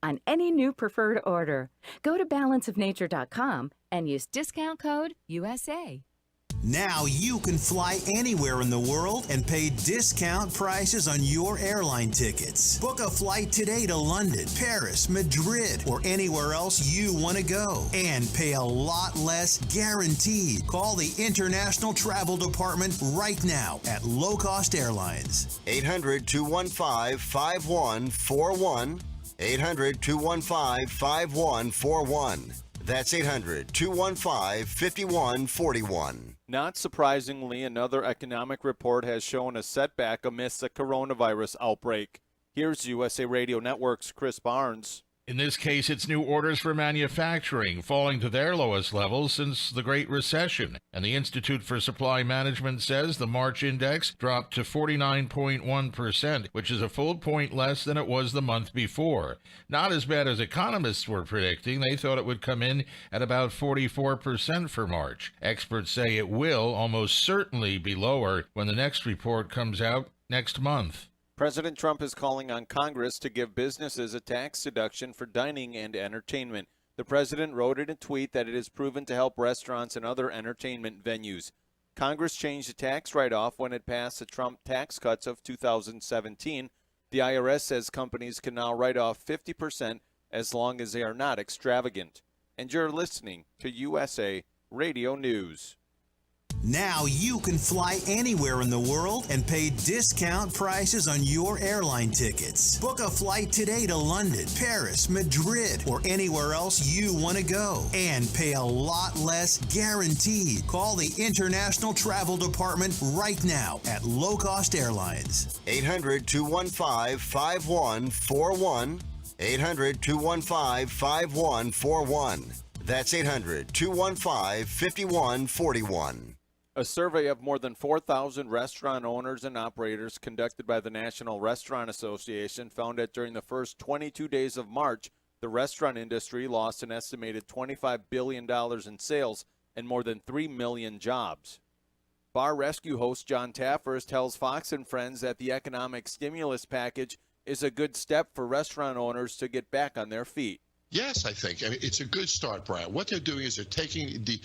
on any new preferred order. Go to balanceofnature.com and use discount code USA. Now you can fly anywhere in the world and pay discount prices on your airline tickets. Book a flight today to London, Paris, Madrid, or anywhere else you want to go and pay a lot less guaranteed. Call the International Travel Department right now at Low Cost Airlines. 800-215-5141. 800-215-5141. That's 800-215-5141. Not surprisingly, another economic report has shown a setback amidst the coronavirus outbreak. Here's USA Radio Network's Chris Barnes. In this case, it's new orders for manufacturing, falling to their lowest levels since the Great Recession. And the Institute for Supply Management says the March index dropped to 49.1%, which is a full point less than it was the month before. Not as bad as economists were predicting. They thought it would come in at about 44% for March. Experts say it will almost certainly be lower when the next report comes out next month. President Trump is calling on Congress to give businesses a tax deduction for dining and entertainment. The president wrote in a tweet that it is proven to help restaurants and other entertainment venues. Congress changed the tax write-off when it passed the Trump tax cuts of 2017. The IRS says companies can now write off 50% as long as they are not extravagant. And you're listening to USA Radio News. Now you can fly anywhere in the world and pay discount prices on your airline tickets. Book a flight today to London, Paris, Madrid, or anywhere else you want to go and pay a lot less guaranteed. Call the International Travel Department right now at Low Cost Airlines. 800-215-5141. 800-215-5141. That's 800-215-5141. A survey of more than 4,000 restaurant owners and operators conducted by the National Restaurant Association found that during the first 22 days of March, the restaurant industry lost an estimated $25 billion in sales and more than 3 million jobs. Bar Rescue host John Taffers tells Fox and Friends that the economic stimulus package is a good step for restaurant owners to get back on their feet. Yes, I think. I mean, it's a good start, Brian. What they're doing is they're taking the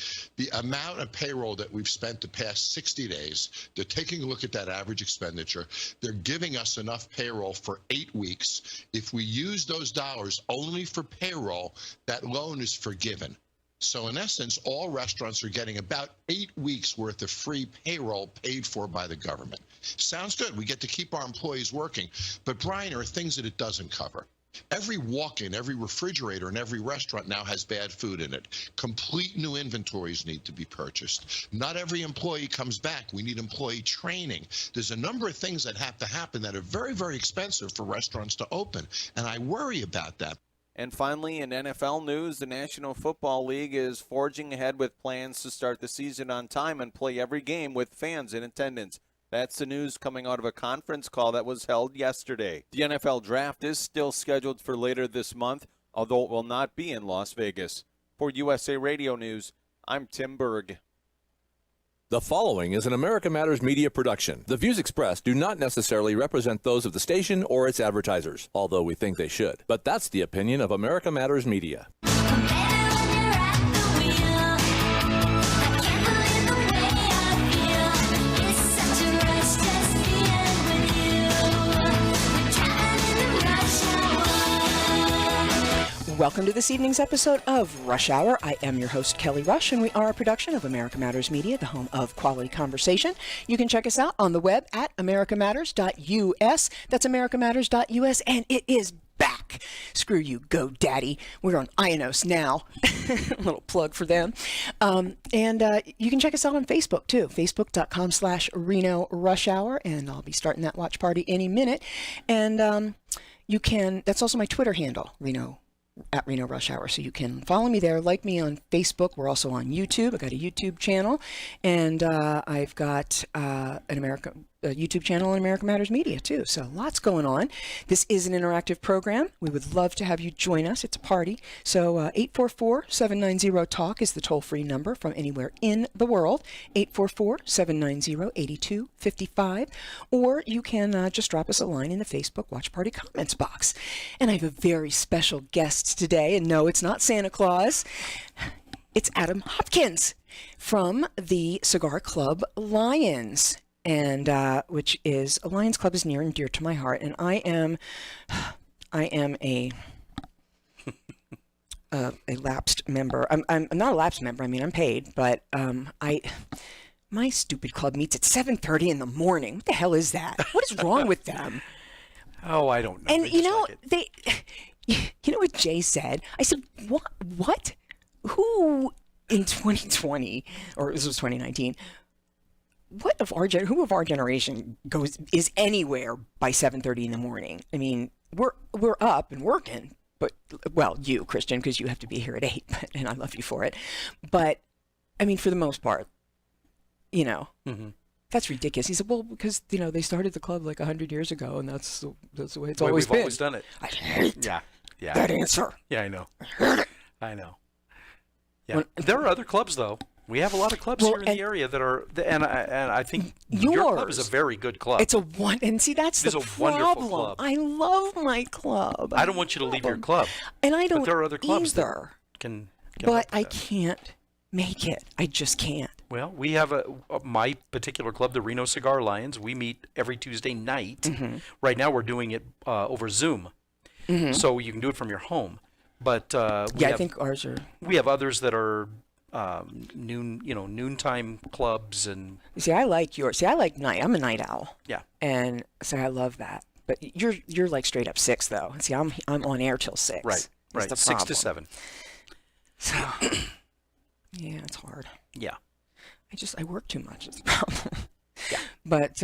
amount of payroll that we've spent the past 60 days. They're taking a look at that average expenditure. They're giving us enough payroll for 8 weeks. If we use those dollars only for payroll, that loan is forgiven. So in essence, all restaurants are getting about 8 weeks worth of free payroll paid for by the government. Sounds good. We get to keep our employees working. But, Brian, there are things that it doesn't cover. Every walk-in, every refrigerator in every restaurant now has bad food in it. Complete new inventories need to be purchased. Not every employee comes back. We need employee training. There's a number of things that have to happen that are very, very expensive for restaurants to open, and I worry about that. And finally, in NFL news, the National Football League is forging ahead with plans to start the season on time and play every game with fans in attendance. That's the news coming out of a conference call that was held yesterday. The NFL Draft is still scheduled for later this month, although it will not be in Las Vegas. For USA Radio News, I'm Tim Berg. The following is an America Matters Media production. The views expressed do not necessarily represent those of the station or its advertisers, although we think they should. But that's the opinion of America Matters Media. Welcome to this evening's episode of Rush Hour. I am your host, Kelly Rush, and we are a production of America Matters Media, the home of quality conversation. You can check us out on the web at americamatters.us. That's americamatters.us, and it is back. Screw you, GoDaddy. We're on Ionos now. A little plug for them. And you can check us out on Facebook, too. Facebook.com/Reno Rush Hour, and I'll be starting that watch party any minute. And you can, that's also my Twitter handle, at Reno Rush Hour. So you can follow me there, like me on Facebook. We're also on YouTube. I got a YouTube channel, and I've got an YouTube channel on America Matters Media, too. So lots going on. This is an interactive program. We would love to have you join us. It's a party. So 844-790-TALK is the toll-free number from anywhere in the world, 844-790-8255. Or you can just drop us a line in the Facebook Watch Party comments box. And I have a very special guest today. And no, it's not Santa Claus. It's Adam Hopkins from the Cigar Club Lions, and which is a Lions Club is near and dear to my heart. And I am a lapsed member. I'm not a lapsed member. I mean, I'm paid, but my stupid club meets at 7:30 in the morning. What the hell is that? What is wrong with them? Oh, I don't know. And They you just know, like it. you know what Jay said? I said, what? Who in 2020, or this was 2019, who of our generation is anywhere by 7:30 in the morning? I mean, we're up and working, but, well, you, Christian, because you have to be here at 8, and I love you for it. But, I mean, for the most part, you know, that's ridiculous. He said, well, because, you know, they started the club like 100 years ago, and that's the way it's always We've been. always done it. I hate Yeah. that answer. Yeah, I know. I hate it. I know. Yeah. There are other clubs, though. We have a lot of clubs here in the area that are, and I think your club is a very good club. It's and see, that's It's the a wonderful problem. club. I love my club. I don't want you to leave your club. And I don't But there are other clubs either. that can But help I with that. can't make it. I just can't. Well, we have my particular club, the Reno Cigar Lions. We meet every Tuesday night. Mm-hmm. Right now, we're doing it over Zoom, so you can do it from your home. But I think ours are. we have others that are noontime clubs, and See, I like yours. See, I like night. I'm a night owl, yeah, and so I love that. But you're like straight up 6 though. See, I'm on air till 6. right. That's the 6 to problem. 7. So, yeah, it's hard. Yeah. I work too much. It's the problem. Yeah. But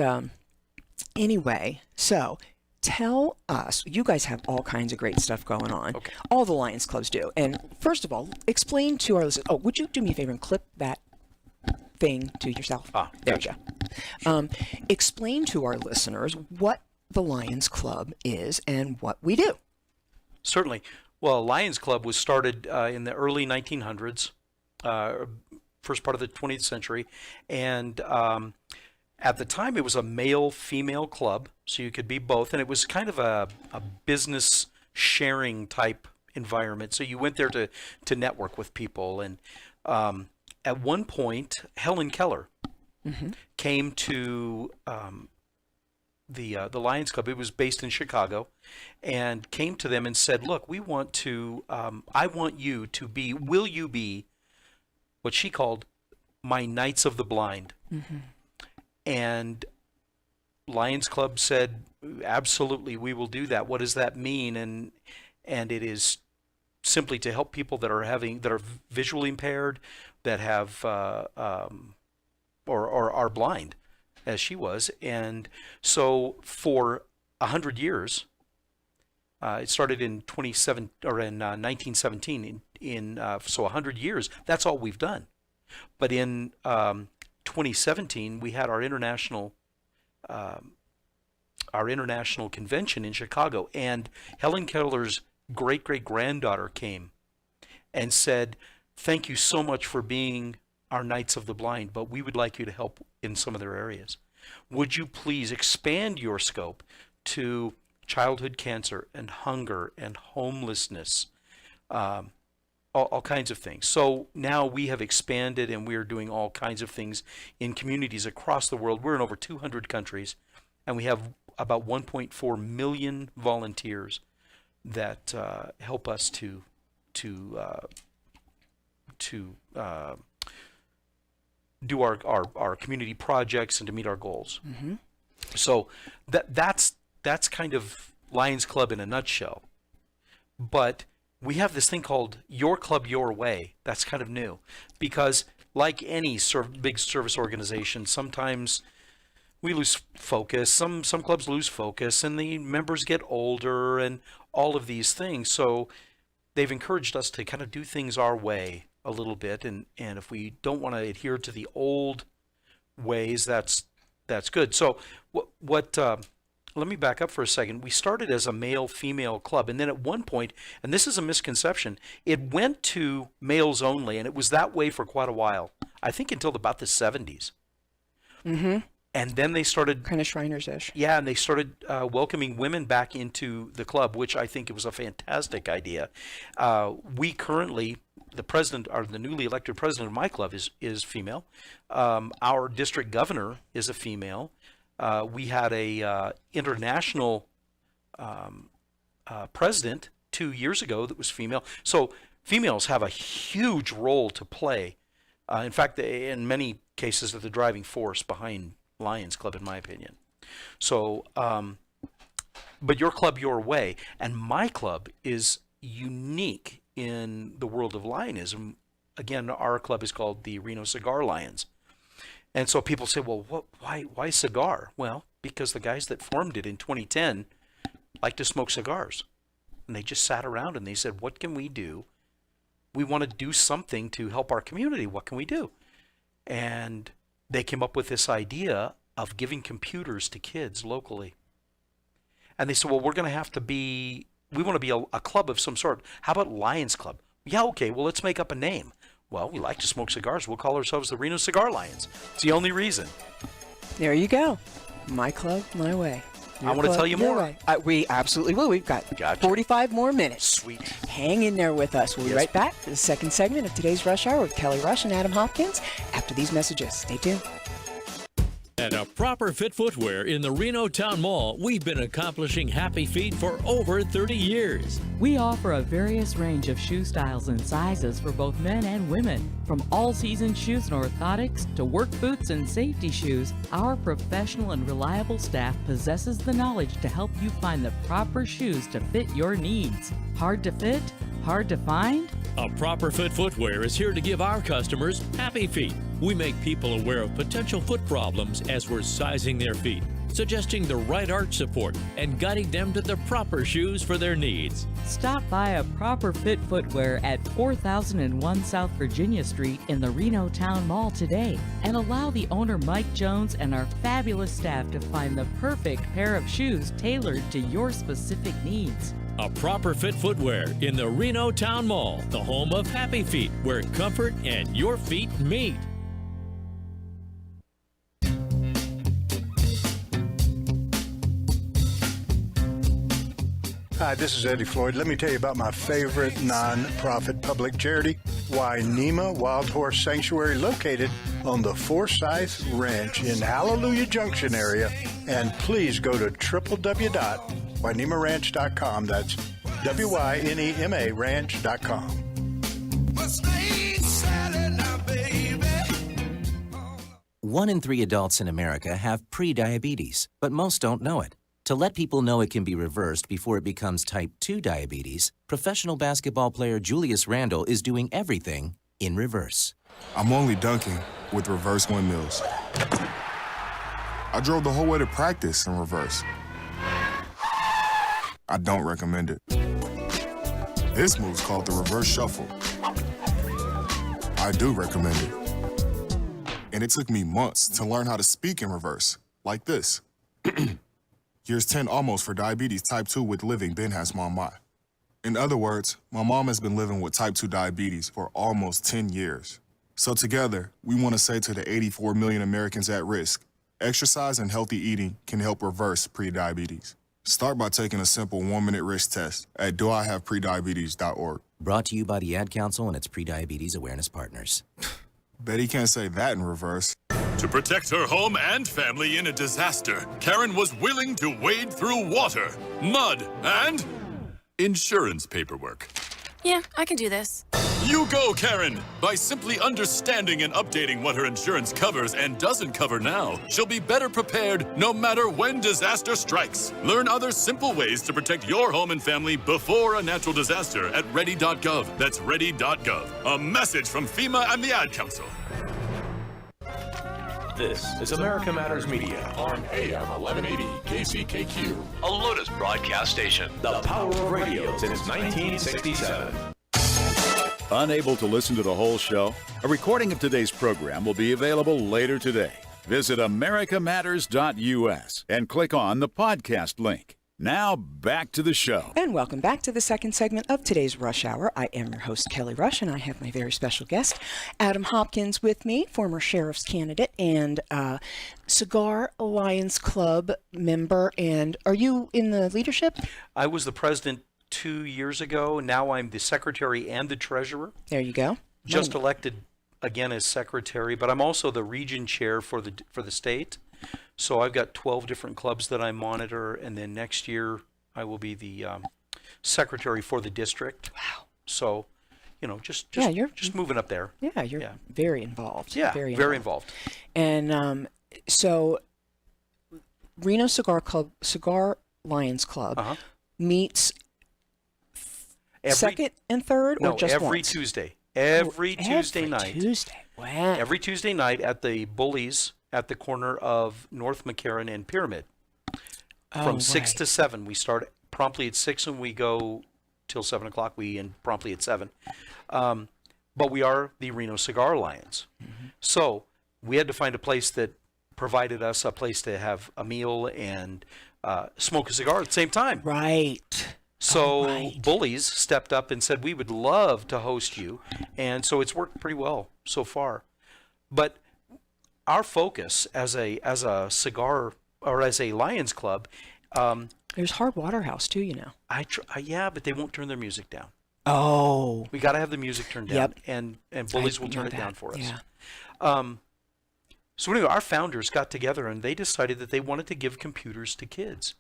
anyway, so tell us, you guys have all kinds of great stuff going on. Okay. All the Lions clubs do. And first of all, explain to our listeners. Oh, would you do me a favor and clip that thing to yourself? There you go. Explain to our listeners what the Lions Club is and what we do. Certainly. Well, Lions Club was started in the early 1900s, first part of the 20th century, and at the time it was a male-female club, so you could be both, and it was kind of a business sharing type environment. So you went there to network with people, and at one point, Helen Keller came to the Lions Club. It was based in Chicago, and came to them and said, look, we want to, I want you to be, will you be what she called my Knights of the Blind? And Lions Club said, absolutely, we will do that. What does that mean? And it is simply to help people that are visually impaired, that have or are blind, as she was. And so for 100 years, it started in 1917. So 100 years, that's all we've done. But in 2017, we had our international convention in Chicago, and Helen Keller's great-great-granddaughter came and said, thank you so much for being our Knights of the Blind, but we would like you to help in some of their areas. Would you please expand your scope to childhood cancer and hunger and homelessness, all kinds of things. So now we have expanded, and we are doing all kinds of things in communities across the world. We're in over 200 countries, and we have about 1.4 million volunteers that help us to do our community projects and to meet our goals. So that's kind of Lions Club in a nutshell. But we have this thing called Your Club, Your Way. That's kind of new, because like any big service organization, sometimes we lose focus. Some clubs lose focus, and the members get older, and all of these things. So they've encouraged us to kind of do things our way a little bit, and if we don't want to adhere to the old ways, that's That's good. So what let me back up for a second. We started as a male-female club, and then at one point, and this is a misconception, it went to males only, and it was that way for quite a while. I think until about the 70s. Mm-hmm. And then they started Kind of Shriners-ish. Yeah, and they started welcoming women back into the club, which I think it was a fantastic idea. We currently, the president, or the newly elected president of my club is female. Our district governor is a female. We had a international president 2 years ago that was female. So females have a huge role to play. In fact, in many cases, they're the driving force behind Lions Club, in my opinion. So, but your club, your way, and my club is unique in the world of Lionism. Again, our club is called the Reno Cigar Lions. And so people say, well, why cigar? Well, because the guys that formed it in 2010 like to smoke cigars. And they just sat around and they said, what can we do? We want to do something to help our community. What can we do? And they came up with this idea of giving computers to kids locally. And they said, well, we want to be a club of some sort. How about Lions Club? Yeah, okay, well, let's make up a name. Well, we like to smoke cigars. We'll call ourselves the Reno Cigar Lions. It's the only reason. There you go. My club, my way. I want to tell you more. We absolutely will. We've got 45 more minutes. Sweet. Hang in there with us. We'll be right back to the second segment of today's Rush Hour with Kelly Rush and Adam Hopkins after these messages. Stay tuned. At A Proper Fit Footwear in the Reno Town Mall, we've been accomplishing happy feet for over 30 years. We offer a various range of shoe styles and sizes for both men and women. From all-season shoes and orthotics to work boots and safety shoes, our professional and reliable staff possesses the knowledge to help you find the proper shoes to fit your needs. Hard to fit? Hard to find? A Proper Fit Footwear is here to give our customers happy feet. We make people aware of potential foot problems as we're sizing their feet, suggesting the right arch support, and guiding them to the proper shoes for their needs. Stop by A Proper Fit Footwear at 4001 South Virginia Street in the Reno Town Mall today, and allow the owner Mike Jones and our fabulous staff to find the perfect pair of shoes tailored to your specific needs. A Proper Fit Footwear in the Reno Town Mall, the home of happy feet, where comfort and your feet meet. Hi, this is Eddie Floyd. Let me tell you about my favorite non-profit public charity, Wainima Wild Horse Sanctuary, located on the Forsyth Ranch in Hallelujah Junction area. And please go to www.wainimaranch.com. That's WYNEMA ranch.com. 1 in 3 adults in America have pre-diabetes, but most don't know it. To let people know it can be reversed before it becomes type 2 diabetes, professional basketball player Julius Randle is doing everything in reverse. I'm only dunking with reverse windmills. I drove the whole way to practice in reverse. I don't recommend it. This move's called the reverse shuffle. I do recommend it. And it took me months to learn how to speak in reverse, like this. Here's 10 almost for diabetes type 2 with living Ben has mom my. In other words, my mom has been living with type 2 diabetes for almost 10 years. So together, we want to say to the 84 million Americans at risk, exercise and healthy eating can help reverse prediabetes. Start by taking a simple 1-minute risk test at doihaveprediabetes.org. Brought to you by the Ad Council and its Prediabetes Awareness Partners. Bet he can't say that in reverse. To protect her home and family in a disaster, Karen was willing to wade through water, mud, and insurance paperwork. Yeah, I can do this. You go, Karen! By simply understanding and updating what her insurance covers and doesn't cover now, she'll be better prepared no matter when disaster strikes. Learn other simple ways to protect your home and family before a natural disaster at ready.gov. That's ready.gov. A message from FEMA and the Ad Council. This is America Matters Media on AM 1180 KCKQ, a Lotus broadcast station. The power of radio since 1967. Unable to listen to the whole show? A recording of today's program will be available later today. Visit americamatters.us and click on the podcast link. Now back to the show. And welcome back to the second segment of today's Rush Hour. I am your host, Kelly Rush, and I have my very special guest, Adam Hopkins, with me, former sheriff's candidate and Cigar Lions Club member. And are you in the leadership? I was the president 2 years ago. Now I'm the secretary and the treasurer. There you go. Just elected again as secretary, but I'm also the region chair for the state. So I've got 12 different clubs that I monitor, and then next year I will be the secretary for the district. Wow. So, just moving up there. Yeah, you're very involved. Yeah, very involved. And so Reno Cigar Lions Club meets second and third, or just every once? Tuesday. Every Tuesday night. Wow. Every Tuesday night at the Bullies at the corner of North McCarran and Pyramid. From 6 to 7. We start promptly at 6 and we go till 7 o'clock. We end promptly at 7. But we are the Reno Cigar Lions. Mm-hmm. So we had to find a place that provided us a place to have a meal and smoke a cigar at the same time. Right. So Bullies stepped up and said, we would love to host you. And so it's worked pretty well so far. But our focus as a cigar or as a Lions Club, there's Hard Waterhouse too, yeah, but they won't turn their music down. Oh, we got to have the music turned down, and Bullies will turn it down for us. Yeah. So anyway, our founders got together and they decided that they wanted to give computers to kids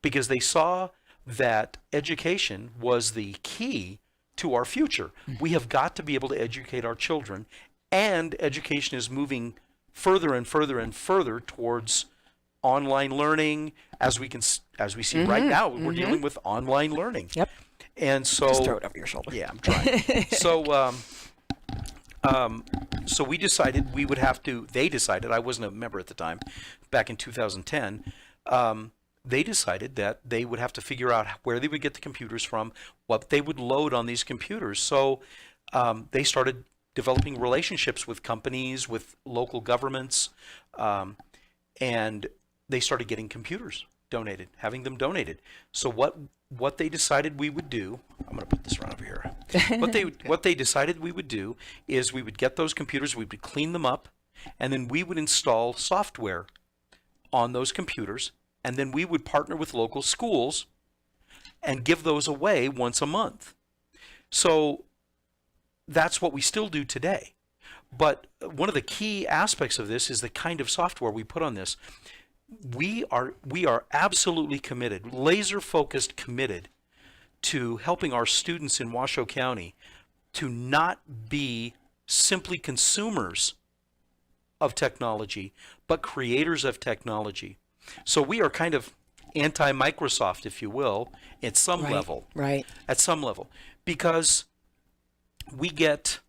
because they saw that education was the key to our future. We have got to be able to educate our children, and education is moving further and further and further towards online learning. As we see right now, we're dealing with online learning. Yep. And so just throw it over your shoulder. Yeah, I'm trying. So we decided we would have to. They decided. I wasn't a member at the time. Back in 2010. They decided that they would have to figure out where they would get the computers from, what they would load on these computers. So they started developing relationships with companies, with local governments, and they started getting computers donated, having them donated. So what they decided we would do, I'm going to put this right over here. What they decided we would do is we would get those computers, we would clean them up, and then we would install software on those computers. And then we would partner with local schools and give those away once a month. So that's what we still do today. But one of the key aspects of this is the kind of software we put on this. We are absolutely committed, laser-focused committed to helping our students in Washoe County to not be simply consumers of technology, but creators of technology. So we are kind of anti-Microsoft, if you will, at some level. Right. At some level. Because we get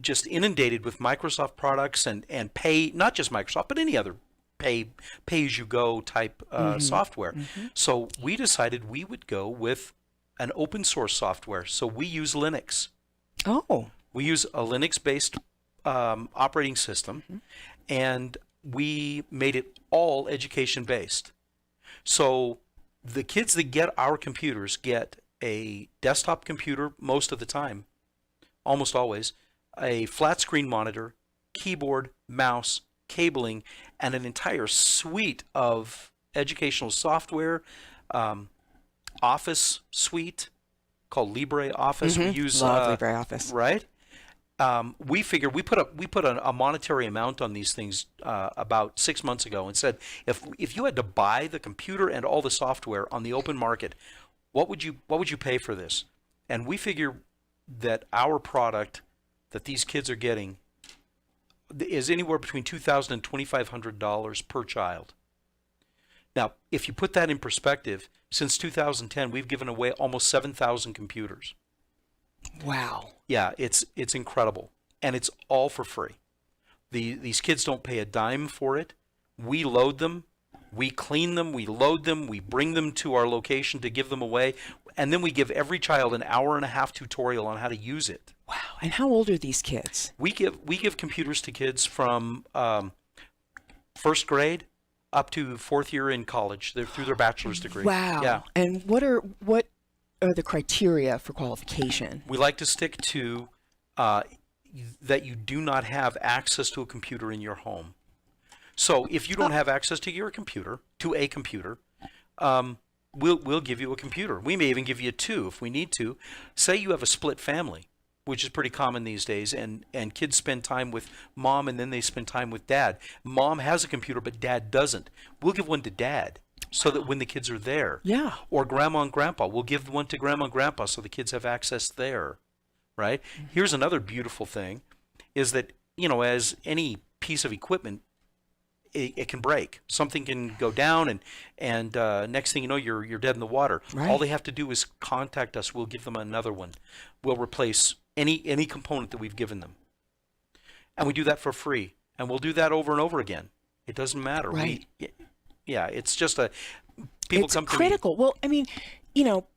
just inundated with Microsoft products and pay, not just Microsoft, but any other pay-as-you-go type software. Mm-hmm. So we decided we would go with an open source software. So we use Linux. Oh. We use a Linux-based operating system, and we made it all education-based. So the kids that get our computers get a desktop computer most of the time, almost always, a flat screen monitor, keyboard, mouse, cabling, and an entire suite of educational software, Office suite called LibreOffice. We use LibreOffice. Right? We figure we put a monetary amount on these things about 6 months ago and said if you had to buy the computer and all the software on the open market, what would you pay for this? And we figure that our product that these kids are getting is anywhere between $2,000 and $2,500 per child. Now, if you put that in perspective, since 2010, we've given away almost 7,000 computers. Wow. Yeah, it's incredible, and it's all for free. These kids don't pay a dime for it. We load them, we clean them, we load them, we bring them to our location to give them away, and then we give every child an hour-and-a-half tutorial on how to use it. Wow. And how old are these kids? We give computers to kids from first grade up to fourth year in college. They're through their bachelor's degree. Wow. Yeah. And what are the criteria for qualification? We like to stick to that you do not have access to a computer in your home. So if you don't have access to a computer, we'll give you a computer. We may even give you two if we need to. Say you have a split family, which is pretty common these days, and kids spend time with mom and then they spend time with dad. Mom has a computer, but dad doesn't. We'll give one to dad so that when the kids are there. Yeah. Or grandma and grandpa. We'll give one to grandma and grandpa so the kids have access there, right? Here's another beautiful thing, is that, as any piece of equipment, it can break. Something can go down, and next thing you know, you're dead in the water. Right. All they have to do is contact us. We'll give them another one. We'll replace any component that we've given them, and we do that for free. And we'll do that over and over again. It doesn't matter. Right. It's just people it's come critical. to me. Well, I mean,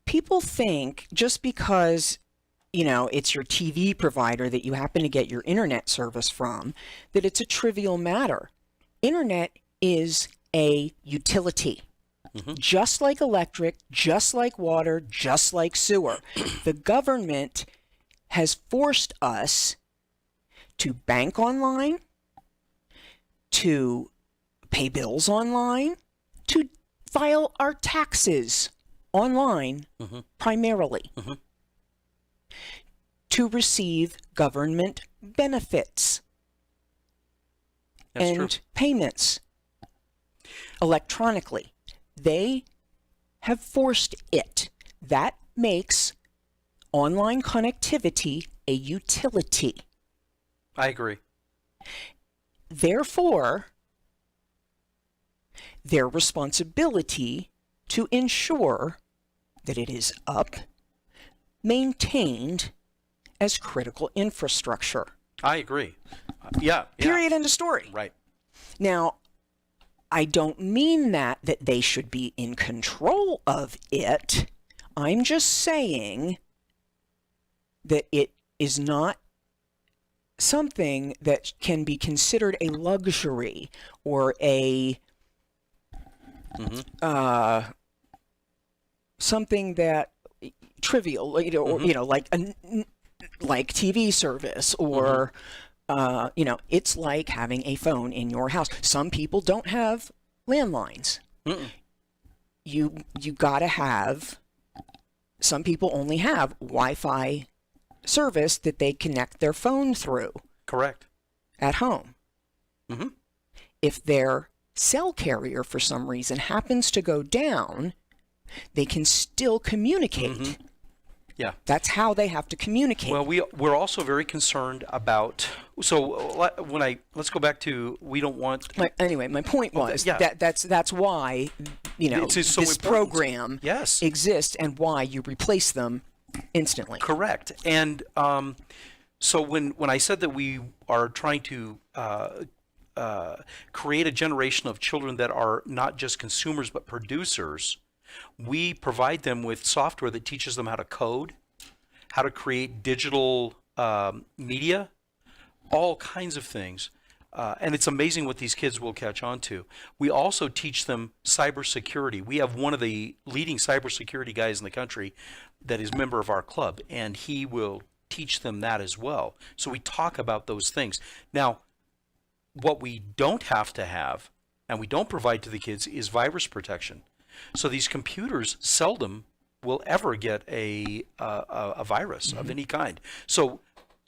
people think just because it's your TV provider that you happen to get your internet service from, that it's a trivial matter. Internet is a utility, just like electric, just like water, just like sewer. The government has forced us to bank online, to pay bills online, to file our taxes online primarily, to receive government benefits. That's and true. payments electronically. They have forced it. That makes online connectivity a utility. I agree. Therefore, their responsibility to ensure that it is up, maintained as critical infrastructure. I agree. Yeah. Period. End of story. Right. Now, I don't mean that they should be in control of it. I'm just saying that it is not something that can be considered a luxury or a something that trivial, like TV service or it's like having a phone in your house. Some people don't have landlines. You gotta have. Some people only have Wi-Fi service that they connect their phone through. Correct. At home. If their cell carrier for some reason happens to go down, they can still communicate. Yeah. That's how they have to communicate. Well, we're also very concerned about. So let's go back to we don't want. Anyway, my point was that's why it's so this important. Program Yes. exists and why you replace them instantly. Correct. And so when I said that we are trying to create a generation of children that are not just consumers but producers, we provide them with software that teaches them how to code, how to create digital media, all kinds of things. And it's amazing what these kids will catch on to. We also teach them cybersecurity. We have one of the leading cybersecurity guys in the country that is a member of our club, and he will teach them that as well. So we talk about those things. Now, what we don't have to have, and we don't provide to the kids, is virus protection. So these computers seldom will ever get a virus of any kind. So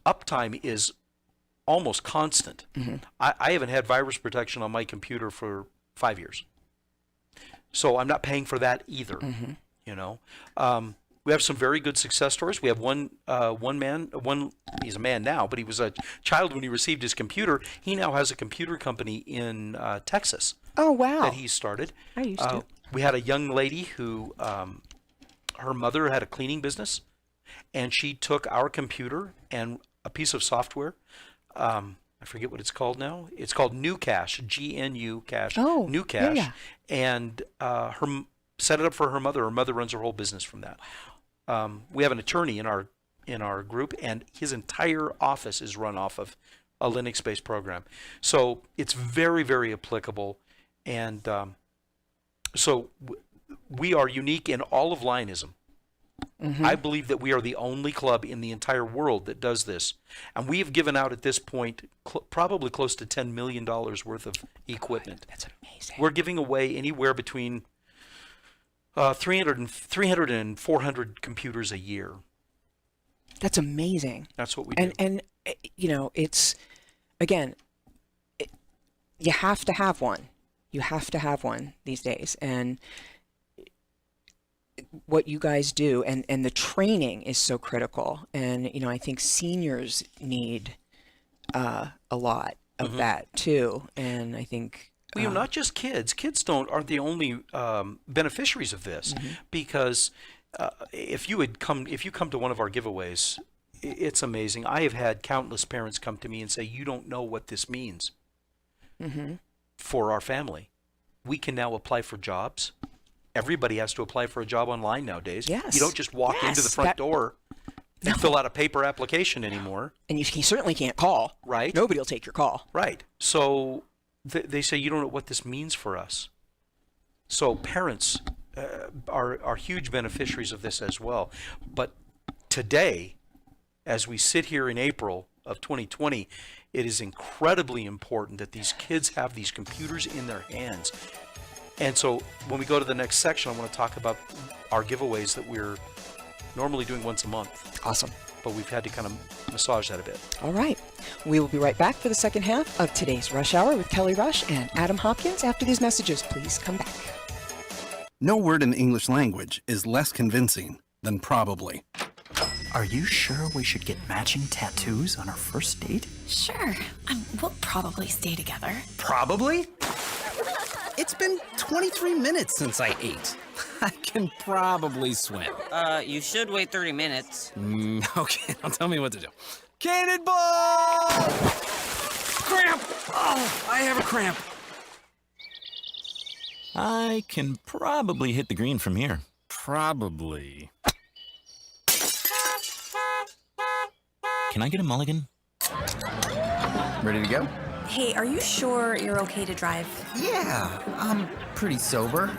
uptime is almost constant. I haven't had virus protection on my computer for 5 years. So I'm not paying for that either. We have some very good success stories. We have one man, he's a man now, but he was a child when he received his computer. He now has a computer company in Texas. Oh, wow. That he started. I used to. We had a young lady who, her mother had a cleaning business, and she took our computer and a piece of software. I forget what it's called now. It's called NuCash, GNU Cash. Oh, NuCash. yeah. And set it up for her mother. Her mother runs her whole business from that. We have an attorney in our in our group, and his entire office is run off of a Linux-based program. So it's very, very applicable, and we are unique in all of Lionism. Mm-hmm. I believe that we are the only club in the entire world that does this, and we have given out at this point probably close to $10 million worth of equipment. That's amazing. We're giving away anywhere between 300 and 400 computers a year. That's amazing. That's what we do. And you know, it's, again, you have to have one. You have to have one these days. And what you guys do, and the training is so critical. And, you know, I think seniors need a lot of that too. And I think... Well, you know, not just kids. Kids aren't the only beneficiaries of this, because if you come to one of our giveaways, it's amazing. I have had countless parents come to me and say, "You don't know what this means for our family. We can now apply for jobs. Everybody has to apply for a job online nowadays. Yes. You don't just walk into the front door and fill out a paper application anymore. And you certainly can't call. Right. Nobody will take your call. Right. So they say, you don't know what this means for us. So parents are huge beneficiaries of this as well. But today, as we sit here in April of 2020, it is incredibly important that these kids have these computers in their hands. And so when we go to the next section, I want to talk about our giveaways that we're normally doing once a month. Awesome. But we've had to kind of massage that a bit. All right. We will be right back for the second half of today's Rush Hour with Kelly Rush and Adam Hopkins. After these messages, please come back. No word in the English language is less convincing than probably. Are you sure we should get matching tattoos on our first date? Sure. We'll probably stay together. Probably? It's been 23 minutes since I ate. I can probably swim. You should wait 30 minutes. Okay, now tell me what to do. Cannonball! Cramp! Oh, I have a cramp. I can probably hit the green from here. Probably. Can I get a mulligan? Ready to go? Hey, are you sure you're okay to drive? Yeah, I'm pretty sober.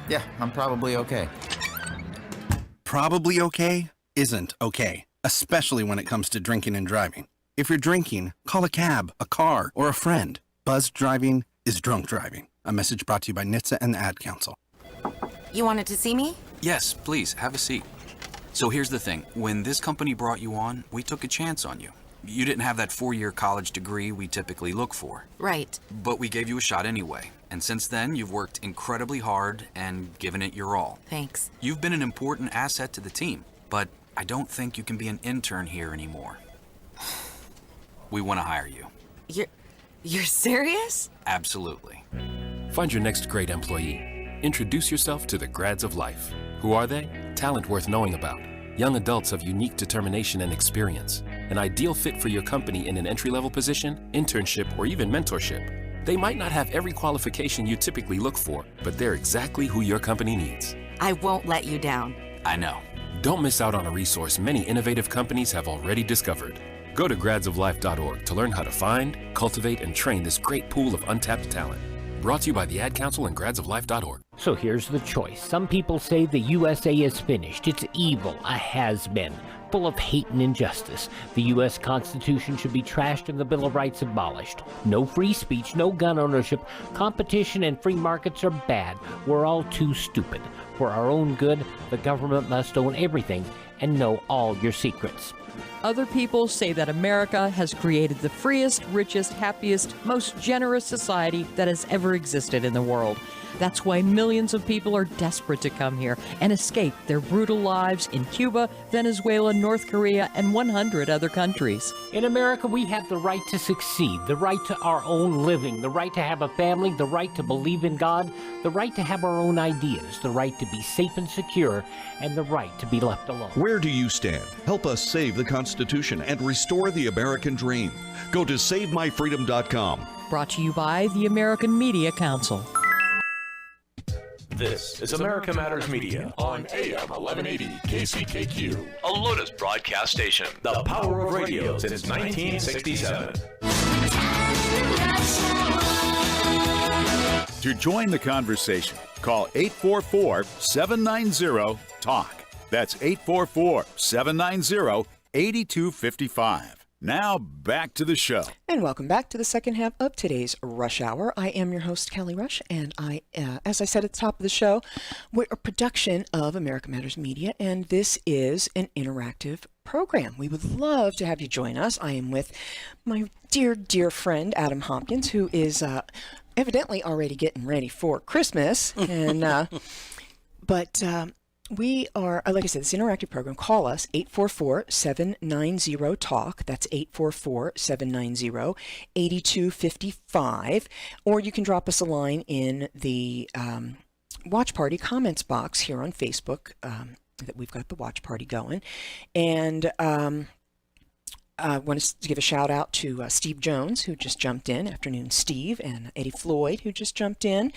Yeah, I'm probably okay. Probably okay isn't okay, especially when it comes to drinking and driving. If you're drinking, call a cab, a car, or a friend. Buzzed driving is drunk driving. A message brought to you by NHTSA and the Ad Council. You wanted to see me? Yes, please, have a seat. So here's the thing. When this company brought you on, we took a chance on you. You didn't have that 4-year college degree we typically look for. Right. But we gave you a shot anyway. And since then, you've worked incredibly hard and given it your all. Thanks. You've been an important asset to the team, but I don't think you can be an intern here anymore. We want to hire you. You're serious? Absolutely. Find your next great employee. Introduce yourself to the Grads of Life. Who are they? Talent worth knowing about. Young adults of unique determination and experience. An ideal fit for your company in an entry-level position, internship, or even mentorship. They might not have every qualification you typically look for, but they're exactly who your company needs. I won't let you down. I know. Don't miss out on a resource many innovative companies have already discovered. Go to gradsoflife.org to learn how to find, cultivate, and train this great pool of untapped talent. Brought to you by the Ad Council and gradsoflife.org. So here's the choice. Some people say the USA is finished. It's evil, a has-been, full of hate and injustice. The U.S. Constitution should be trashed and the Bill of Rights abolished. No free speech, no gun ownership. Competition and free markets are bad. We're all too stupid. For our own good, the government must own everything and know all your secrets. Other people say that America has created the freest, richest, happiest, most generous society that has ever existed in the world. That's why millions of people are desperate to come here and escape their brutal lives in Cuba, Venezuela, North Korea, and 100 other countries. In America, we have the right to succeed, the right to our own living, the right to have a family, the right to believe in God, the right to have our own ideas, the right to be safe and secure, and the right to be left alone. Where do you stand? Help us save the Constitution and restore the American dream. Go to SaveMyFreedom.com. Brought to you by the American Media Council. This is America Matters Media on AM 1180 KCKQ, a Lotus broadcast station. The power of radio since 1967. To join the conversation, call 844-790-TALK. That's 844-790-8255. Now back to the show. And welcome back to the second half of today's Rush Hour. I am your host, Kelly Rush, and as I said at the top of the show, we're a production of America Matters Media, and this is an interactive program. We would love to have you join us. I am with my dear, dear friend, Adam Hopkins, who is evidently already getting ready for Christmas, and but we are, like I said, this interactive program. Call us, 844-790-TALK. That's 844-790-8255. Or you can drop us a line in the Watch Party comments box here on Facebook, that we've got the Watch Party going. And I want to give a shout out to Steve Jones, who just jumped in, Afternoon Steve, and Eddie Floyd, who just jumped in.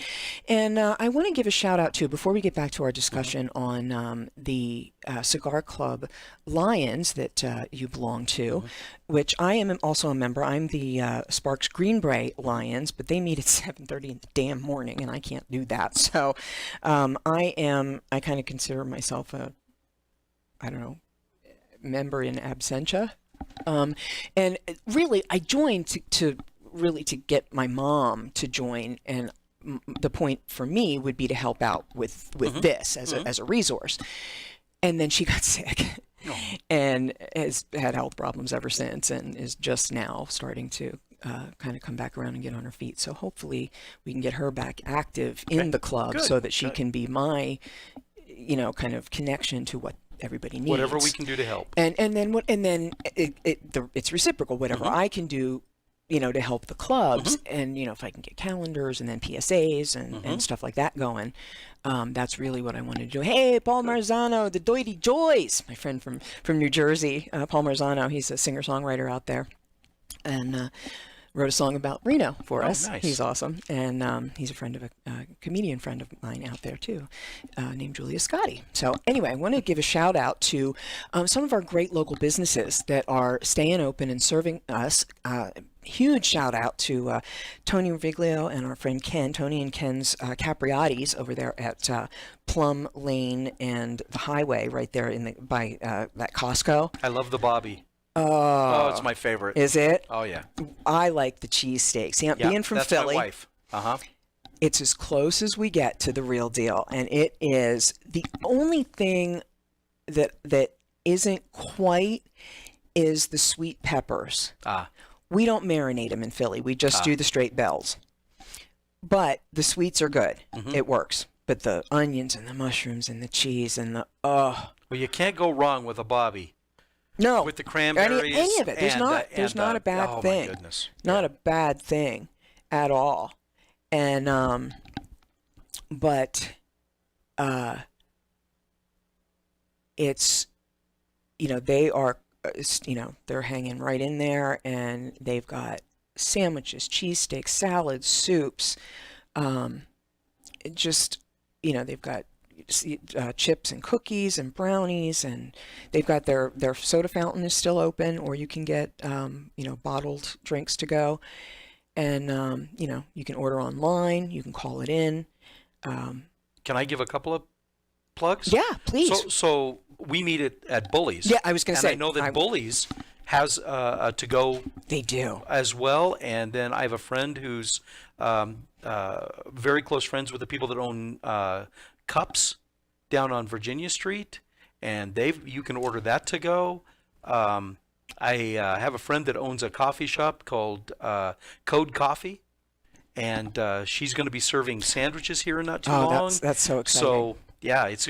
And I want to give a shout out to, before we get back to our discussion on the Cigar Club Lions that you belong to, which I am also a member. I'm the Sparks Greenbrae Lions, but they meet at 7:30 in the damn morning, and I can't do that. So I kind of consider myself a, member in absentia. And really, I joined to get my mom to join, and the point for me would be to help out with this as a resource. And then she got sick, and has had health problems ever since, and is just now starting to kind of come back around and get on her feet. So hopefully we can get her back active in the club, so that she can be my, kind of connection to what everybody needs. Whatever we can do to help. And then it's reciprocal. Whatever I can do, to help the clubs, and if I can get calendars and then PSAs and stuff like that going, that's really what I wanted to do. Hey, Paul Marzano, the Doity Joys, my friend from New Jersey, Paul Marzano. He's a singer-songwriter out there, and wrote a song about Reno for us. Nice. He's awesome, and he's a friend of a comedian friend of mine out there too, named Julia Scotti. So anyway, I want to give a shout out to some of our great local businesses that are staying open and serving us. Huge shout out to Tony Riviglio and our friend Ken, Tony and Ken's Capriati's over there at Plum Lane and the Highway, right there by that Costco. I love the Bobby. Oh, it's my favorite. Is it? Oh, yeah. I like the cheesesteaks. See, being from that's Philly, my wife. it's as close as we get to the real deal, and it is the only thing that isn't quite is the sweet peppers. We don't marinate them in Philly. We just do the straight bells. But the sweets are good. It works. But the onions and the mushrooms and the cheese and the Well, you can't go wrong with a Bobby. No, with the cranberries, any of it. There's not a bad thing. My goodness. Not a bad thing at all. And but it's they are they're hanging right in there, and they've got sandwiches, cheesesteaks, salads, soups. They've got chips and cookies and brownies, and they've got their soda fountain is still open, or you can get bottled drinks to go, and you can order online, you can call it in. Can I give a couple of plugs? Yeah, please. So we meet at Bully's. Yeah, I was going to say. I know that Bully's has a to-go. They do as well, and then I have a friend who's very close friends with the people that own Cups down on Virginia Street, and you can order that to go. I have a friend that owns a coffee shop called Code Coffee, and she's going to be serving sandwiches here in not too long. That's so exciting. So yeah, it's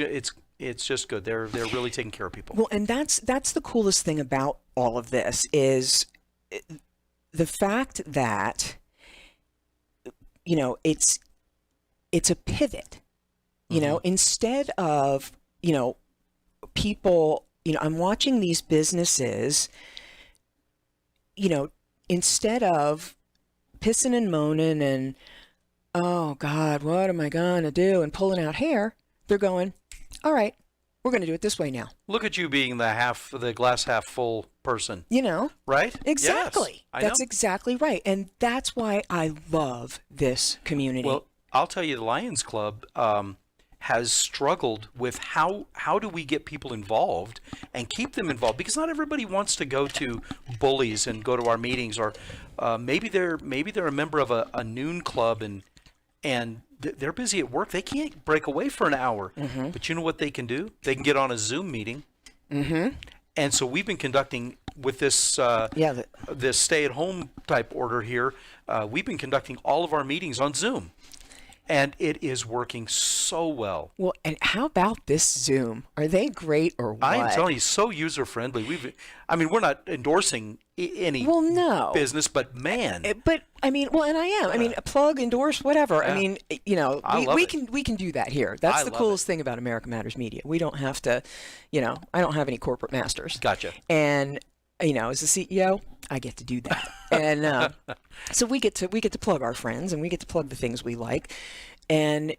just good. They're really taking care of people. Well, and that's the coolest thing about all of this is the fact that it's a pivot. Instead of, people, I'm watching these businesses, instead of pissing and moaning and, oh God, what am I going to do? And pulling out hair, they're going, all right, we're going to do it this way now. Look at you being the glass half full person. You know? Right? Exactly. Yes, That's exactly right. And that's why I love this community. Well, I'll tell you, the Lions Club has struggled with how do we get people involved and keep them involved, because not everybody wants to go to Bullies and go to our meetings, or maybe they're a member of a noon club and they're busy at work. They can't break away for an hour. Mm-hmm. But you know what they can do? They can get on a Zoom meeting. Mm-hmm. And so we've been conducting with this this stay-at-home type order here. We've been conducting all of our meetings on Zoom, and it is working so well. Well, and how about this Zoom? Are they great or what? I am telling you, so user-friendly. We're not endorsing any business, but man. But I mean, well, and I am. I mean, plug, endorse, whatever. Yeah. I mean, we can do that here. That's the coolest thing about America Matters Media. We don't have to, I don't have any corporate masters. Gotcha. And as a CEO, I get to do that. And so we get to plug our friends, and we get to plug the things we like. And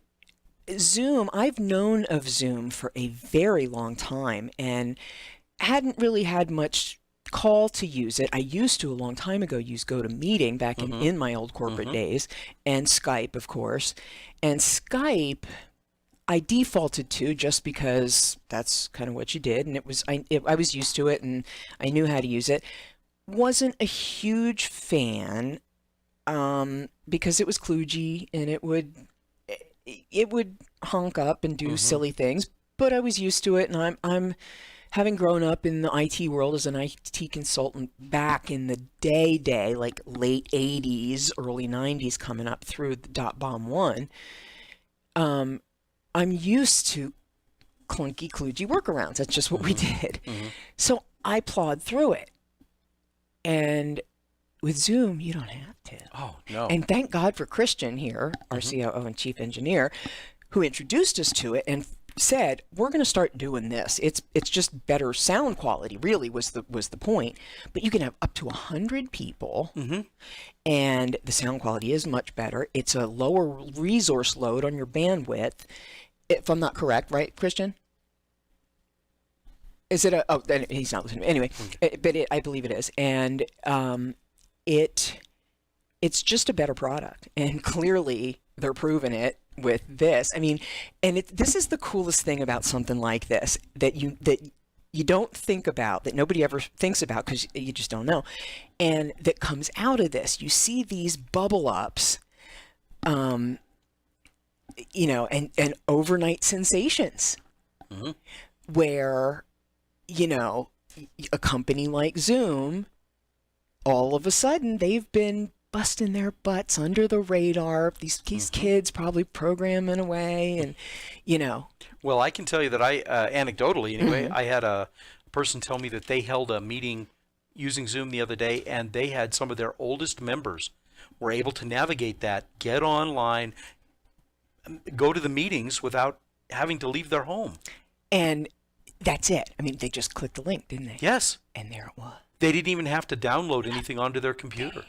Zoom, I've known of Zoom for a very long time and hadn't really had much call to use it. I used to a long time ago use GoToMeeting back in my old corporate days, and Skype, of course. And Skype, I defaulted to just because that's kind of what you did, and I was used to it, and I knew how to use it. Wasn't a huge fan because it was kludgy, and it would honk up and do silly things. But I was used to it, and I'm having grown up in the IT world as an IT consultant back in the day, like late 80s, early 90s, coming up through the .bomb one. I'm used to clunky, kludgy workarounds. That's just what we did. So I plowed through it. And with Zoom, you don't have to. Oh, no. And thank God for Christian here, our COO and chief engineer, who introduced us to it and said, we're going to start doing this. It's just better sound quality, really was the point. But you can have up to 100 people, and the sound quality is much better. It's a lower resource load on your bandwidth, if I'm not correct, right, Christian? Is it then he's not listening. Anyway, I believe it is. And it's just a better product. And clearly they're proving it with this. I mean, and this is the coolest thing about something like this that you don't think about, that nobody ever thinks about because you just don't know. And that comes out of this. You see these bubble ups, and overnight sensations where, a company like Zoom, all of a sudden they've been busting their butts under the radar. These kids probably programming away, and Well, I can tell you that I, anecdotally anyway, I had a person tell me that they held a meeting using Zoom the other day, and they had some of their oldest members were able to navigate that, get online, go to the meetings without having to leave their home. And that's it. I mean, they just clicked the link, didn't they? Yes. And there it was. They didn't even have to download anything onto their computer.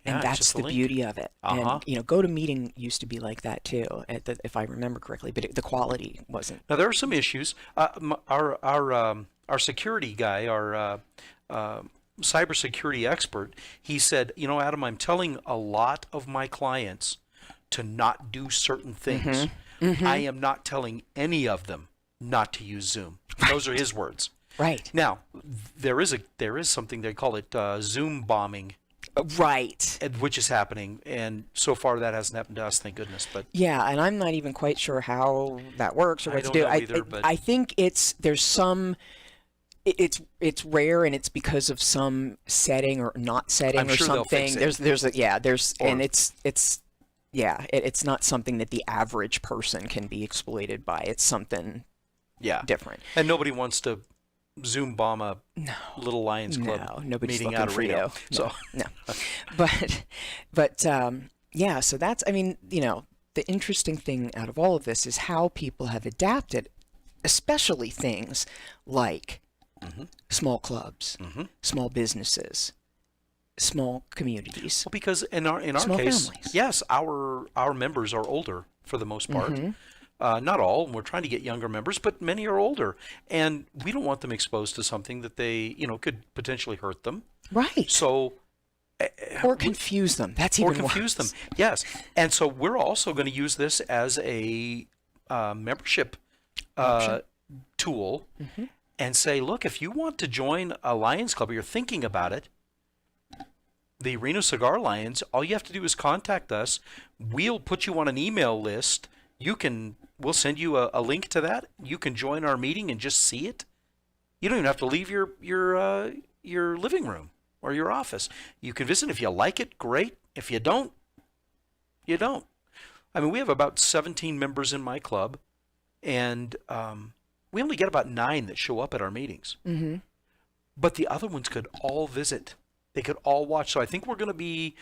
And that's the beauty of it. And, GoToMeeting used to be like that too, if I remember correctly, but the quality wasn't. Now, there are some issues. Our security guy, our cybersecurity expert, he said, Adam, I'm telling a lot of my clients to not do certain things. I am not telling any of them not to use Zoom. Those are his words. Right. Now, there is something, they call it Zoom bombing. Right. Which is happening, and so far that hasn't happened to us, thank goodness. But yeah, and I'm not even quite sure how that works or what to do. I think it's rare, and it's because of some setting or not setting I'm or sure something. They'll fix it. It's not something that the average person can be exploited by. It's something different. And nobody wants to Zoom bomb a little Lions Club meeting out of Rio. No. But so that's, the interesting thing out of all of this is how people have adapted, especially things like small clubs, small businesses, small communities. Well, because in our Small case, families. yes, our members are older for the most part. Not all. We're trying to get younger members, but many are older, and we don't want them exposed to something that they, could potentially hurt them. Right. So. Or confuse them. That's even worse. Or confuse them. Yes. And so we're also going to use this as a membership tool and say, look, if you want to join a Lions Club or you're thinking about it, the Reno Cigar Lions, all you have to do is contact us. We'll put you on an email list. We'll send you a link to that. You can join our meeting and just see it. You don't even have to leave your living room or your office. You can visit. If you like it, great. If you don't, you don't. I mean, we have about 17 members in my club, and we only get about 9 that show up at our meetings. But the other ones could all visit. They could all watch. So I think we're going to be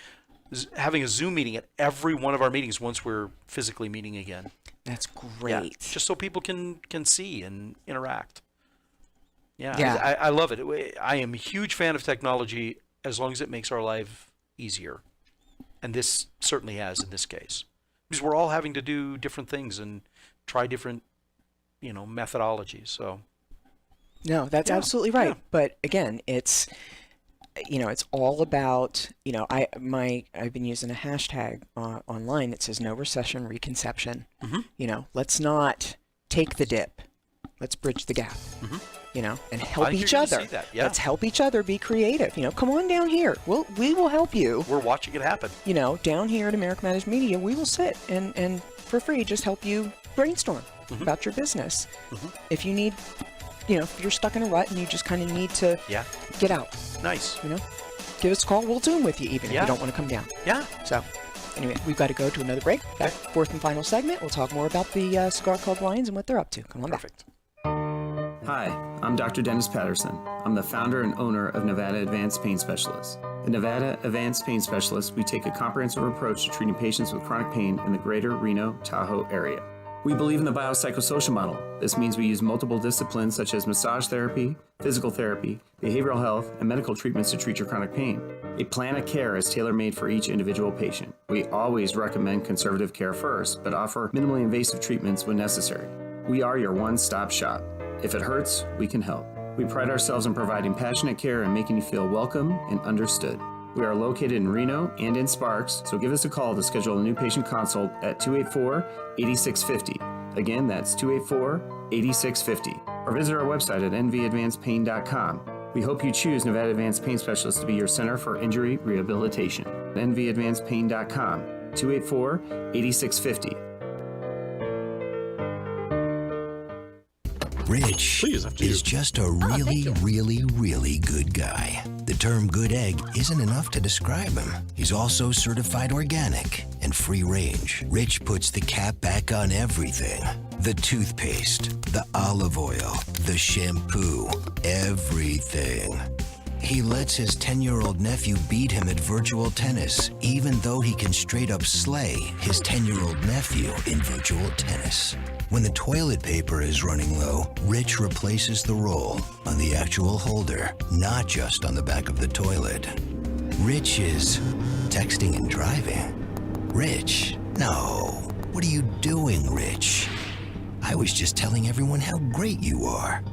having a Zoom meeting at every one of our meetings once we're physically meeting again. That's great. Yeah, just so people can see and interact. Yeah. I love it. I am a huge fan of technology as long as it makes our life easier. And this certainly has in this case. Because we're all having to do different things and try different, methodologies. So. No, that's absolutely right. Yeah. But again, it's all about, I've been using a hashtag online that says no recession reconception. Let's not take the dip. Let's bridge the gap. And help each other. Yeah. Let's help each other be creative. Come on down here. We will help you. We're watching it happen. Down here at American Matters Media, we will sit and for free just help you brainstorm about your business. If you need, if you're stuck in a rut and you just kind of need to get out. Nice. Give us a call. We'll Zoom with you even if you don't want to come down. Yeah. So anyway, we've got to go to another break. That fourth and final segment, we'll talk more about the Cigar Club Lions and what they're up to. Come on Perfect. back. Hi, I'm Dr. Dennis Patterson. I'm the founder and owner of Nevada Advanced Pain Specialists. At Nevada Advanced Pain Specialists, we take a comprehensive approach to treating patients with chronic pain in the greater Reno, Tahoe area. We believe in the biopsychosocial model. This means we use multiple disciplines such as massage therapy, physical therapy, behavioral health, and medical treatments to treat your chronic pain. A plan of care is tailor-made for each individual patient. We always recommend conservative care first, but offer minimally invasive treatments when necessary. We are your one-stop shop. If it hurts, we can help. We pride ourselves in providing passionate care and making you feel welcome and understood. We are located in Reno and in Sparks, so give us a call to schedule a new patient consult at 284-8650. Again, that's 284-8650. Or visit our website at nvadvancedpain.com. We hope you choose Nevada Advanced Pain Specialists to be your center for injury rehabilitation. nvadvancedpain.com, 284-8650. Rich is just a really good guy. The term good egg isn't enough to describe him. He's also certified organic and free range. Rich puts the cap back on everything. The toothpaste, the olive oil, the shampoo, everything. He lets his 10-year-old nephew beat him at virtual tennis, even though he can straight up slay his 10-year-old nephew in virtual tennis. When the toilet paper is running low, Rich replaces the roll on the actual holder, not just on the back of the toilet. Rich is texting and driving. Rich? No. What are you doing, Rich? I was just telling everyone how great you are.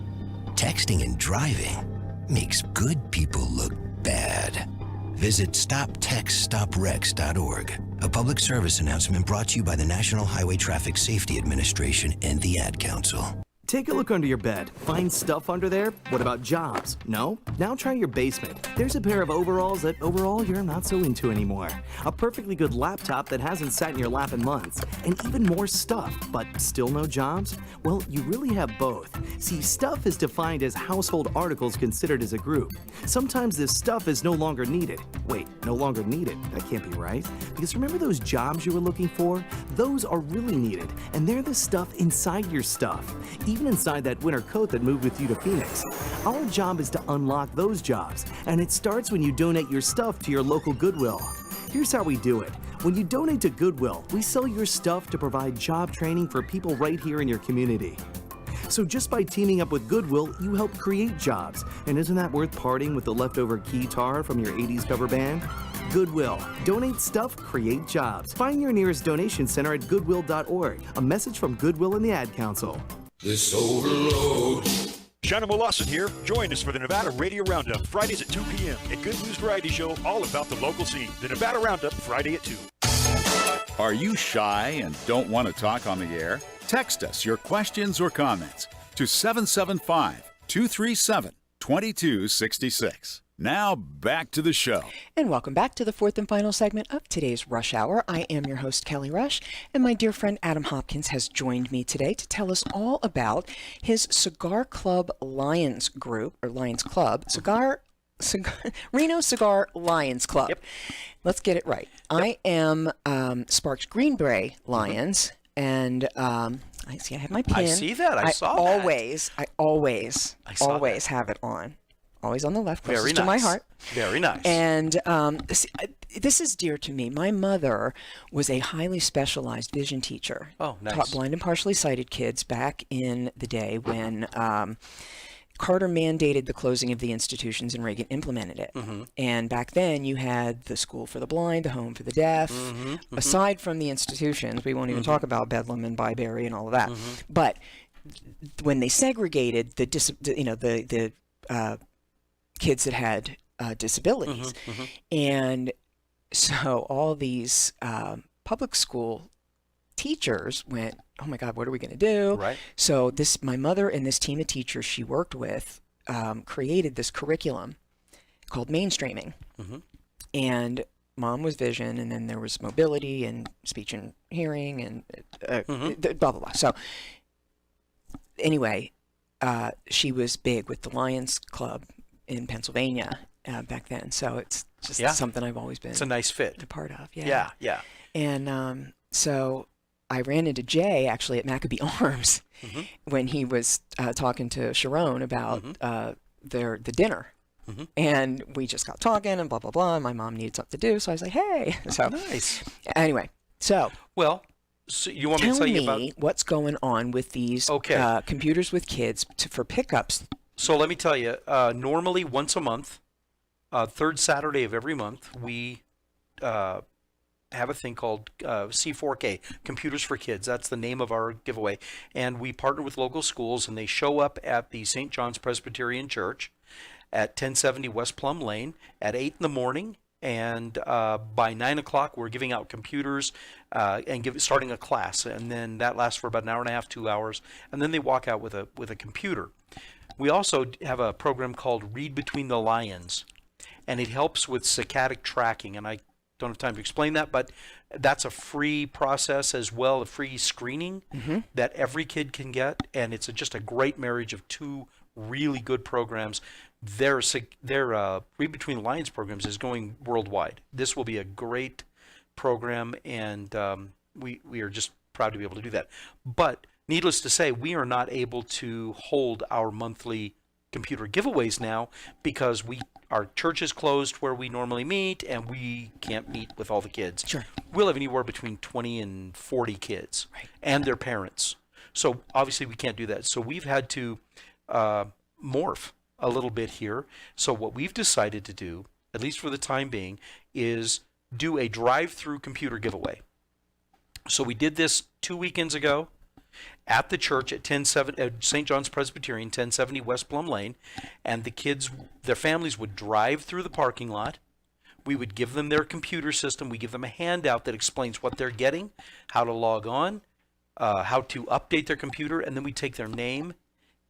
Texting and driving makes good people look bad. Visit StopTextStopWrecks.org. A public service announcement brought to you by the National Highway Traffic Safety Administration and the Ad Council. Take a look under your bed. Find stuff under there? What about jobs? No? Now try your basement. There's a pair of overalls that overall you're not so into anymore. A perfectly good laptop that hasn't sat in your lap in months. And even more stuff, but still no jobs? Well, you really have both. See, stuff is defined as household articles considered as a group. Sometimes this stuff is no longer needed. Wait, no longer needed? That can't be right. Because remember those jobs you were looking for? Those are really needed, and they're the stuff inside your stuff. Even inside that winter coat that moved with you to Phoenix. Our job is to unlock those jobs, and it starts when you donate your stuff to your local Goodwill. Here's how we do it. When you donate to Goodwill, we sell your stuff to provide job training for people right here in your community. So just by teaming up with Goodwill, you help create jobs. And isn't that worth parting with the leftover guitar from your 80s cover band? Goodwill. Donate stuff, create jobs. Find your nearest donation center at goodwill.org. A message from Goodwill and the Ad Council. This overload. Shannon Lawson here. Join us for the Nevada Radio Roundup, Fridays at 2 p.m. A good news variety show all about the local scene. The Nevada Roundup, Friday at 2. Are you shy and don't want to talk on the air? Text us your questions or comments to 775-237-2266. Now back to the show. And welcome back to the fourth and final segment of today's Rush Hour. I am your host, Kelly Rush, and my dear friend Adam Hopkins has joined me today to tell us all about his Cigar Club Lions Group, or Lions Club, Reno Cigar Lions Club. Yep. Let's get it right. Yep. I am Sparks Greenbrae Lions, and I see I have my pin. I see that. I saw that. I always have it on. Always on the left, closest Very nice. to my heart. Very nice. And this is dear to me. My mother was a highly specialized vision teacher. Oh, nice. Taught blind and partially sighted kids back in the day when Carter mandated the closing of the institutions and Reagan implemented it. Mm-hmm. And back then you had the school for the blind, the home for the deaf. Aside from the institutions, we won't even talk about Bedlam and Byberry and all of that. But when they segregated the kids that had disabilities. And so all these public school teachers went, oh my God, what are we going to do? Right. So my mother and this team of teachers she worked with created this curriculum called mainstreaming. And mom was vision, and then there was mobility and speech and hearing and blah, blah, blah. So anyway, she was big with the Lions Club in Pennsylvania back then, so it's just something I've always been. It's a nice fit. A part of, Yeah. And so I ran into Jay actually at Maccabee Arms when he was talking to Sharon about the dinner, and we just got talking and blah blah blah. And my mom needed something to do, so I was like, hey, so nice. Anyway, so so you want me to tell you about what's going on with these computers with kids for pickups? So let me tell you, normally once a month, third Saturday of every month, we have a thing called C4K, Computers for Kids. That's the name of our giveaway. And we partner with local schools, and they show up at the St. John's Presbyterian Church at 1070 West Plum Lane at 8 in the morning. And by 9 o'clock, we're giving out computers and starting a class. And then that lasts for about an hour and a half, 2 hours. And then they walk out with a computer. We also have a program called Read Between the Lions, and it helps with saccadic tracking. And I don't have time to explain that, but that's a free process as well, a free screening that every kid can get. And it's just a great marriage of two really good programs. Their Read Between the Lions programs is going worldwide. This will be a great program, and we are just proud to be able to do that. But needless to say, we are not able to hold our monthly computer giveaways now because our church is closed where we normally meet, and we can't meet with all the kids. Sure. We'll have anywhere between 20 and 40 kids and their parents. So obviously we can't do that. So we've had to morph a little bit here. So what we've decided to do, at least for the time being, is do a drive-through computer giveaway. So we did this 2 weekends ago at the church at St. John's Presbyterian, 1070 West Plum Lane, and the kids, their families would drive through the parking lot. We would give them their computer system. We give them a handout that explains what they're getting, how to log on, how to update their computer, and then we take their name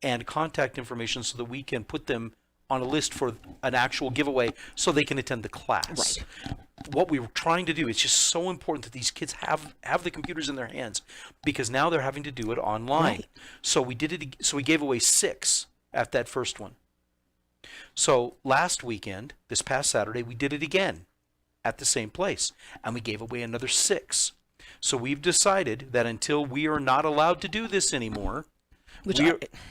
and contact information so that we can put them on a list for an actual giveaway so they can attend the class. Right. What we were trying to do is just so important that these kids have the computers in their hands, because now they're having to do it online. Right. So we did it. So we gave away 6 at that first one. So last weekend, this past Saturday, we did it again at the same place, and we gave away another 6. So we've decided that until we are not allowed to do this anymore, Which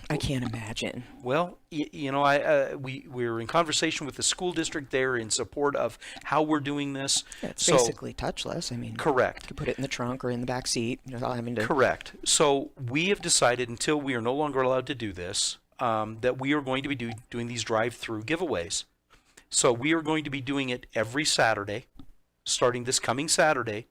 I can't imagine. Well, you know, we're in conversation with the school district there in support of how we're doing this. Yeah, it's basically touchless. I mean, correct. You could put it in the trunk or in the back seat without having to. Correct. So we have decided, until we are no longer allowed to do this, that we are going to be doing these drive-through giveaways. So we are going to be doing it every Saturday, starting this coming Saturday.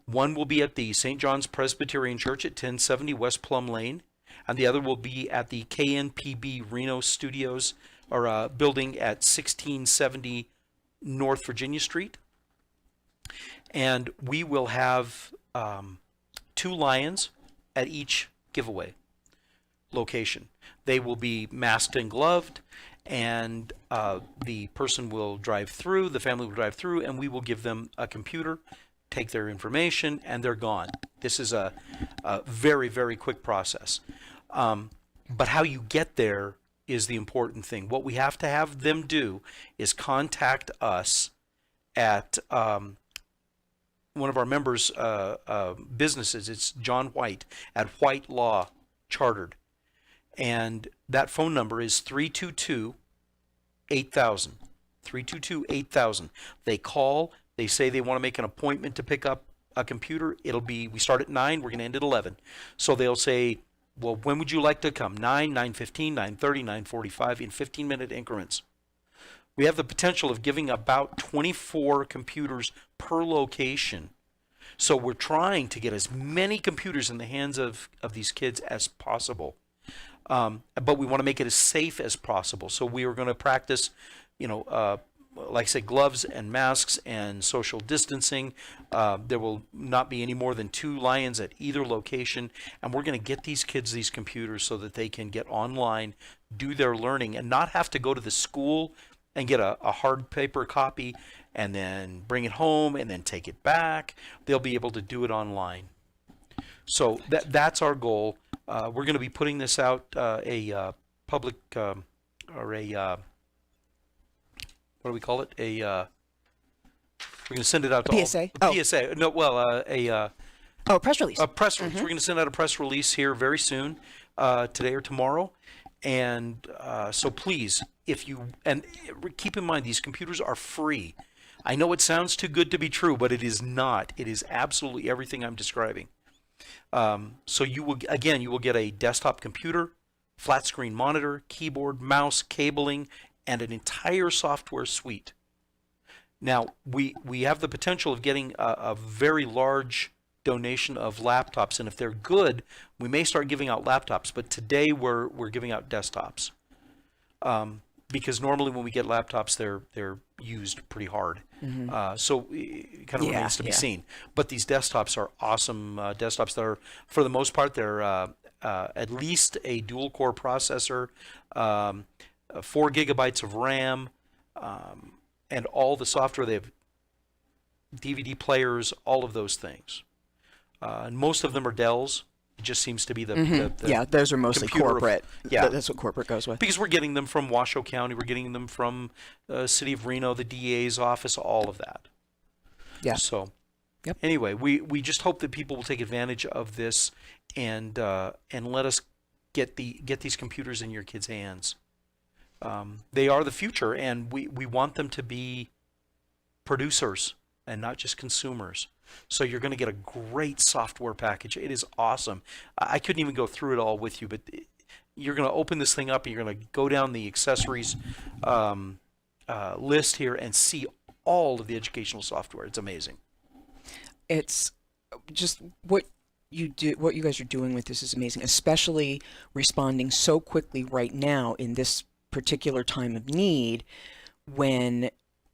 One will be at the St. John's Presbyterian Church at 1070 West Plum Lane, and the other will be at the KNPB Reno Studios, or building at 1670 North Virginia Street. And we will have 2 lions at each giveaway location. They will be masked and gloved, and the person will drive through, the family will drive through, and we will give them a computer, take their information, and they're gone. This is a very, very quick process. But how you get there is the important thing. What we have to have them do is contact us at one of our members' businesses. It's John White at White Law Chartered. And that phone number is 322-8000. 322-8000. They call. They say they want to make an appointment to pick up a computer. We start at 9, we're going to end at 11. So they'll say, well, when would you like to come? 9, 9:15, 9:30, 9:45 in 15-minute increments. We have the potential of giving about 24 computers per location. So we're trying to get as many computers in the hands of these kids as possible. But we want to make it as safe as possible. So we are going to practice, like I said, gloves and masks and social distancing. There will not be any more than 2 lions at either location. And we're going to get these kids these computers so that they can get online, do their learning, and not have to go to the school and get a hard paper copy and then bring it home and then take it back. They'll be able to do it online. So that's our goal. We're going to be putting this out a public or a what do we call it? We're going to send it out to PSA. PSA. No, well, press release. A press release. We're going to send out a press release here very soon, today or tomorrow. And so please, keep in mind, these computers are free. I know it sounds too good to be true, but it is not. It is absolutely everything I'm describing. So you will get a desktop computer, flat screen monitor, keyboard, mouse, cabling, and an entire software suite. Now, we have the potential of getting a very large donation of laptops, and if they're good, we may start giving out laptops. But today we're giving out desktops, because normally when we get laptops, they're used pretty hard. So it kind of remains to be seen. But these desktops are awesome desktops. That are, for the most part, they're at least a dual core processor, 4 gigabytes of RAM, and all the software. They have DVD players, all of those things. And most of them are Dells. It just seems to be the those are mostly corporate. That's what corporate goes with. Because we're getting them from Washoe County, we're getting them from City of Reno, the DA's office, all of that. Yeah. So, anyway, we just hope that people will take advantage of this and let us get these computers in your kids' hands. They are the future, and we want them to be producers and not just consumers. So you're going to get a great software package. It is awesome. I couldn't even go through it all with you, but you're going to open this thing up and you're going to go down the accessories list here and see all of the educational software. It's amazing. It's just what you guys are doing with this is amazing, especially responding so quickly right now in this particular time of need when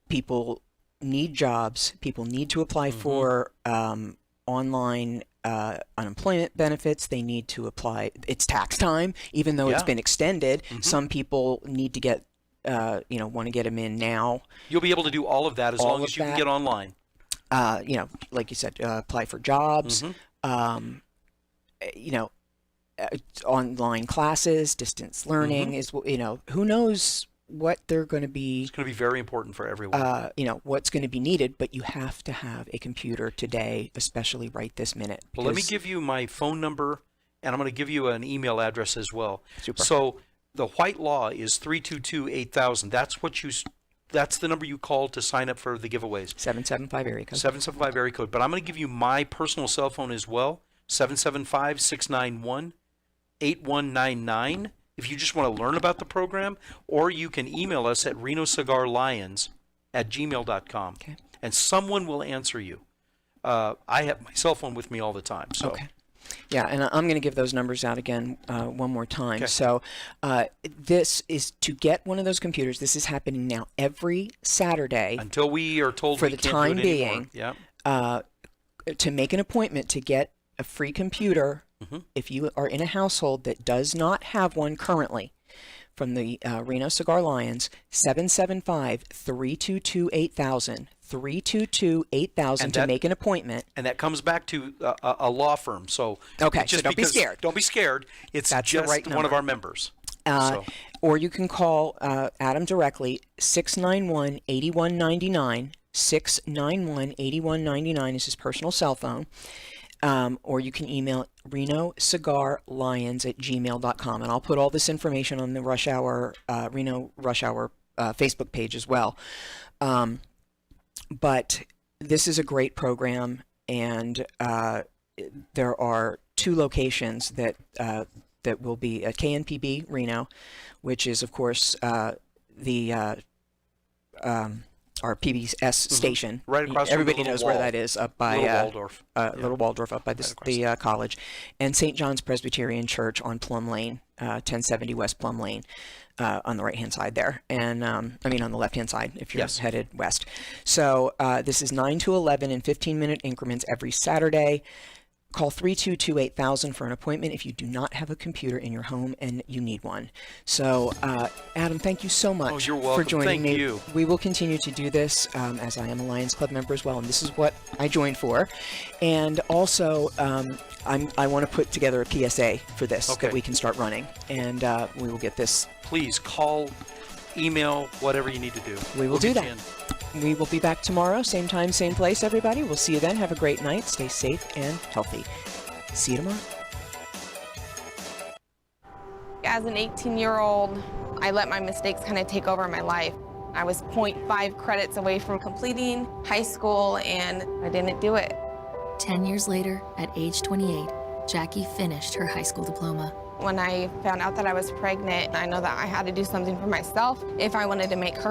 people need jobs, people need to apply for online unemployment benefits, they need to apply, it's tax time, even though it's been extended. Some people need to get, want to get them in now. You'll be able to do all of that as long as you can get online. Like you said, apply for jobs, online classes, distance learning is, who knows what they're going to be. It's going to be very important for everyone. What's going to be needed, but you have to have a computer today, especially right this minute. Well, let me give you my phone number and I'm going to give you an email address as well. Super. So the white law is 322-8000. That's the number you call to sign up for the giveaways. 775 area code. 775 area code. But I'm going to give you my personal cell phone as well, 775-691-8199. If you just want to learn about the program, or you can email us at renocigarlions@gmail.com. Okay. And someone will answer you. I have my cell phone with me all the time. So. Okay. Yeah, and I'm going to give those numbers out again one more time. Okay. So this is to get one of those computers. This is happening now every Saturday. Until we are told for we the can't time do it being. anymore. To make an appointment to get a free computer, if you are in a household that does not have one currently, from the Reno Cigar Lions, 775-322-8000. 322-8000 to make an appointment. And that comes back to a law firm. So okay, just so don't be scared. Don't be scared. It's That's just the right one of number. our members. Or you can call Adam directly, 691-8199. 691-8199 is his personal cell phone. Or you can email renocigarlions@gmail.com. And I'll put all this information on the Reno Rush Hour Facebook page as well. But this is a great program, and there are 2 locations that will be at KNPB Reno, which is, of course, our PBS station. Right across from Everybody the knows Little where Wall. that is, up by Little Waldorf. Little Waldorf, up by the college, and St. John's Presbyterian Church on Plum Lane, 1070 West Plum Lane. On the right-hand side there, and on the left-hand side if you're headed west. So this is 9 to 11 in 15-minute increments every Saturday. Call 322-8000 for an appointment if you do not have a computer in your home and you need one. So, Adam, thank you so much you're welcome. for joining me. Thank you. We will continue to do this as I am a Lions Club member as well, and this is what I joined for. And also, I want to put together a PSA for this that we can start running, and we will get this. Please call, email, whatever you need to do. We will do that. We will be back tomorrow, same time, same place, everybody. We'll see you then. Have a great night. Stay safe and healthy. See you tomorrow. As an 18-year-old, I let my mistakes kind of take over my life. I was 0.5 credits away from completing high school, and I didn't do it. 10 years later, at age 28, Jackie finished her high school diploma. When I found out that I was pregnant, I know that I had to do something for myself if I wanted to make her